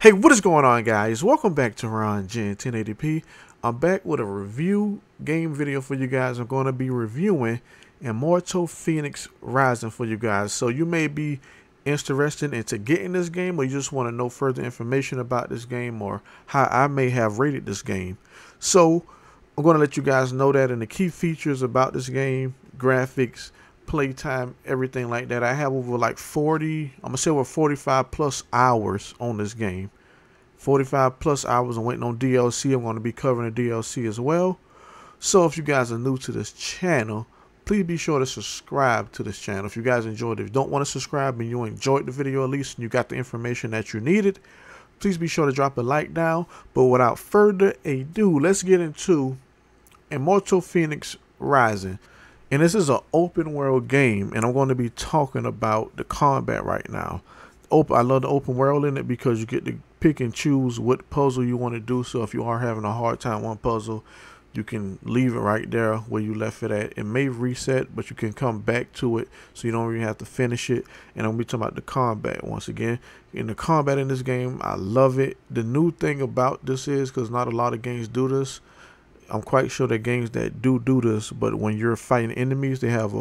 Hey, what is going on, guys? Welcome back to Ron Gen 1080p. I'm back with a review game video for you guys. I'm going to be reviewing Immortals Fenyx Rising for you guys. So you may be interested into getting this game, or you just want to know further information about this game or how I may have rated this game. So I'm going to let you guys know that, and the key features about this game, graphics, playtime, everything like that. I have over like 40, I'm gonna say over 45 plus hours on this game. 45 plus hours. I'm waiting on DLC. I'm going to be covering the DLC as well. So if you guys are new to this channel, please be sure to subscribe to this channel. If you guys enjoyed it, if you don't want to subscribe and you enjoyed the video at least and you got the information that you needed, please be sure to drop a like down. But without further ado, let's get into Immortals Fenyx Rising. And this is an open world game, and I'm going to be talking about the combat right now. I love the open world in it because you get to pick and choose what puzzle you want to do. So if you are having a hard time one puzzle, you can leave it right there where you left it at. It may reset, but you can come back to it, so you don't even have to finish it. And I'm going to be talking about the combat once again. In the combat in this game, I love it. The new thing about this is, because not a lot of games do this, I'm quite sure that games that do this, but when you're fighting enemies, they have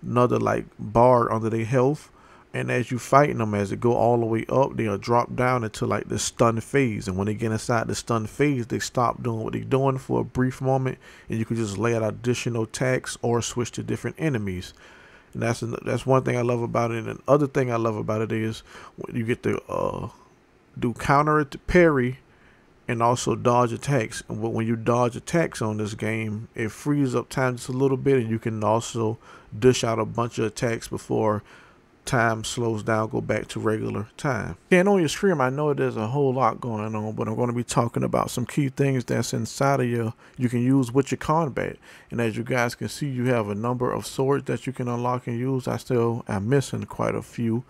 another like bar under their health, and as you fighting them, as it go all the way up, they'll drop down into like the stun phase. And when they get inside the stun phase, they stop doing what they're doing for a brief moment, and you can just lay out additional attacks or switch to different enemies. And that's one thing I love about it. And the other thing I love about it is when you get to do counter to parry and also dodge attacks. And when you dodge attacks on this game, it frees up time just a little bit, and you can also dish out a bunch of attacks before time slows down, go back to regular time. And on your screen, I know there's a whole lot going on, but I'm going to be talking about some key things that's inside of you can use with your combat. And as you guys can see, you have a number of swords that you can unlock and use. I still am missing quite a few.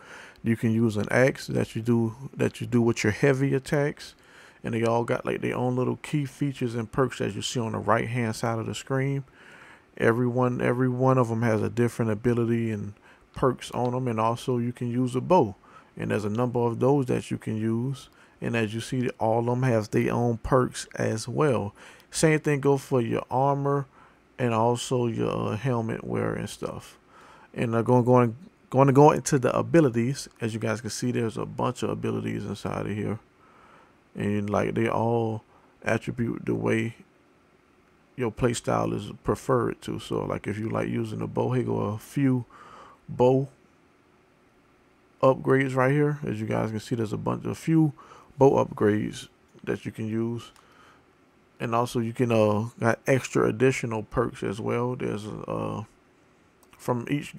You can use an axe that you do with your heavy attacks. And they all got like their own little key features and perks, as you see on the right hand side of the screen. Every one of them has a different ability and perks on them. And also you can use a bow, and there's a number of those that you can use. And as you see, all of them have their own perks as well. Same thing goes for your armor and also your helmet wear and stuff. And I'm going to go into the abilities. As you guys can see, there's a bunch of abilities inside of here. And like they all attribute the way your play style is preferred to. So like if you like using a bow, here go a few bow upgrades right here. As you guys can see, there's a few bow upgrades that you can use. And also you can got extra additional perks as well. There's from each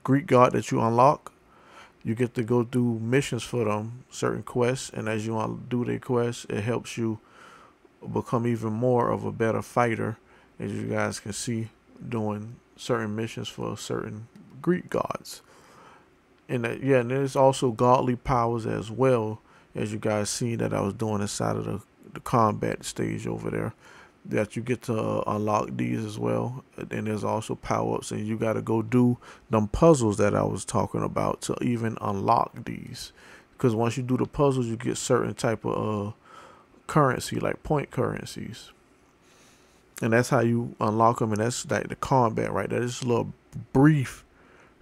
Greek god that you unlock, you get to go do missions for them, certain quests, and as you do their quests, it helps you become even more of a better fighter, as you guys can see, doing certain missions for certain Greek gods. And and there's also godly powers as well, as you guys see that I was doing inside of the combat stage over there, that you get to unlock these as well. And there's also power-ups, and you got to go do them puzzles that I was talking about to even unlock these, because once you do the puzzles, you get certain type of currency, like point currencies, and that's how you unlock them. And that's like the combat right there. Just a little brief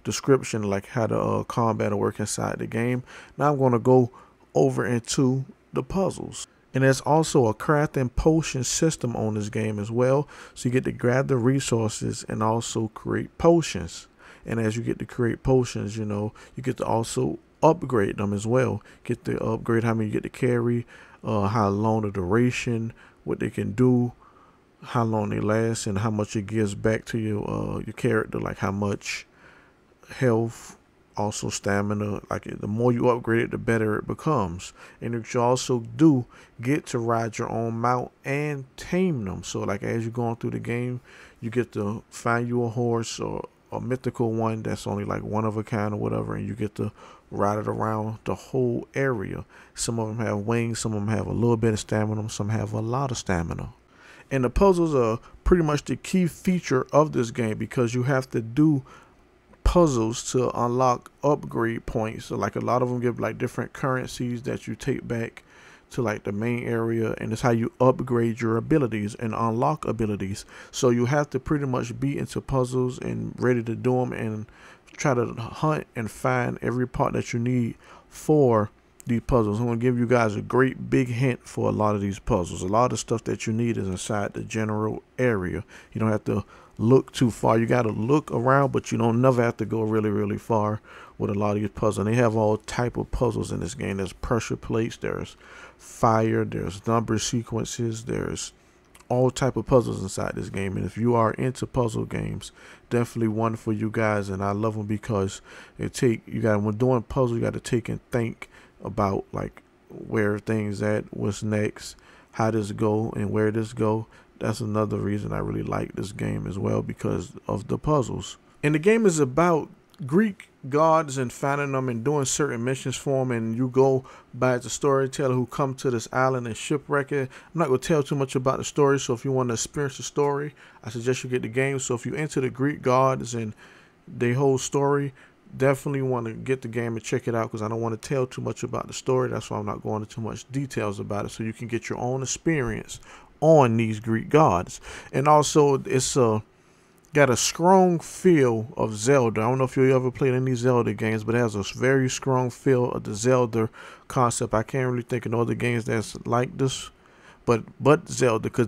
description like how the combat will work inside the game. Now I'm going to go over into the puzzles. And there's also a crafting potion system on this game as well. So you get to grab the resources and also create potions. And as you get to create potions, you know, you get to also upgrade them as well. Get to upgrade how many you get to carry, how long the duration, what they can do, how long they last, and how much it gives back to your character, like how much health, also stamina. Like the more you upgrade it, the better it becomes. And you also do get to ride your own mount and tame them. So like as you're going through the game, you get to find you a horse or a mythical one that's only like one of a kind or whatever, and you get to ride it around the whole area. Some of them have wings, some of them have a little bit of stamina, some have a lot of stamina. And the puzzles are pretty much the key feature of this game, because you have to do puzzles to unlock upgrade points. So like a lot of them give like different currencies that you take back to like the main area, and it's how you upgrade your abilities and unlock abilities. So you have to pretty much be into puzzles and ready to do them and try to hunt and find every part that you need for these puzzles. I'm going to give you guys a great big hint for a lot of these puzzles. A lot of stuff that you need is inside the general area. You don't have to look too far. You got to look around, but you don't never have to go really far with a lot of these puzzles. And they have all type of puzzles in this game. There's pressure plates, there's fire, there's number sequences, there's all type of puzzles inside this game. And if you are into puzzle games, definitely one for you guys. And I love them because when doing puzzles, you got to take and think about like where things at, what's next, how does it go, and where does it go. That's another reason I really like this game as well, because of the puzzles. And the game is about Greek gods and finding them and doing certain missions for them, and you go by the storyteller who come to this island and shipwreck it. I'm not going to tell too much about the story, so if you want to experience the story, I suggest you get the game. So if you're into the Greek gods and their whole story, definitely want to get the game and check it out, because I don't want to tell too much about the story. That's why I'm not going into too much details about it, so you can get your own experience on these Greek gods. And also it's got a strong feel of Zelda. I don't know if you ever played any Zelda games, but it has a very strong feel of the Zelda concept. I can't really think of no other games that's like this, but Zelda, because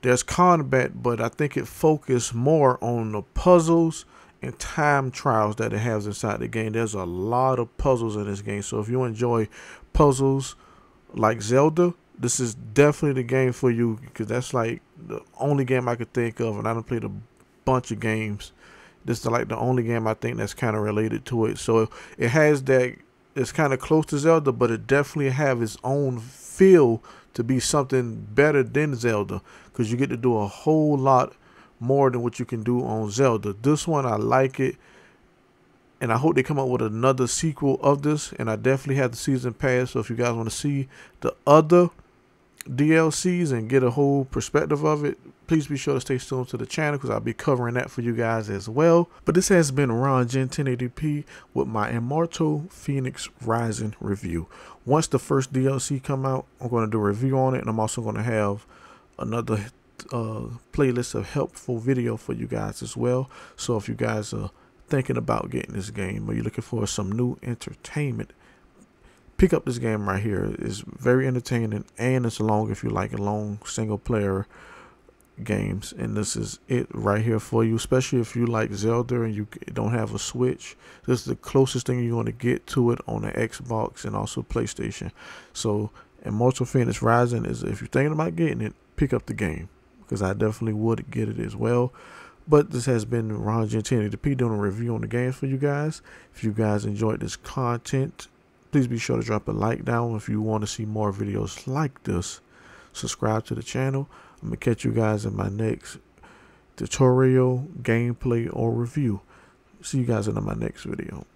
there's combat, but I think it focused more on the puzzles and time trials that it has inside the game. There's a lot of puzzles in this game, so if you enjoy puzzles like Zelda, this is definitely the game for you, because that's like the only game I could think of, and I done played a bunch of games. This is like the only game I think that's kind of related to it. So it has that, it's kind of close to Zelda, but it definitely have its own feel to be something better than Zelda, because you get to do a whole lot more than what you can do on Zelda. This one, I like it, and I hope they come up with another sequel of this. And I definitely have the season pass, so if you guys want to see the other DLCs and get a whole perspective of it, please be sure to stay tuned to the channel, because I'll be covering that for you guys as well. But this has been Ron Gen 1080p with my Immortals Fenyx Rising review. Once the first DLC come out, I'm going to do a review on it, and I'm also going to have another playlist of helpful video for you guys as well. So if you guys are thinking about getting this game, or you're looking for some new entertainment, pick up this game right here. It's very entertaining, and it's long if you like a long single player games, and this is it right here for you, especially if you like Zelda and you don't have a Switch. This is the closest thing you're going to get to it on the Xbox and also PlayStation. So Immortals Fenyx Rising is, if you're thinking about getting it, pick up the game, because I definitely would get it as well. But this has been Ron Gen 1080p doing a review on the games for you guys. If you guys enjoyed this content, please be sure to drop a like down. If you want to see more videos like this, subscribe to the channel. I'm going to catch you guys in my next tutorial, gameplay, or review. See you guys in my next video.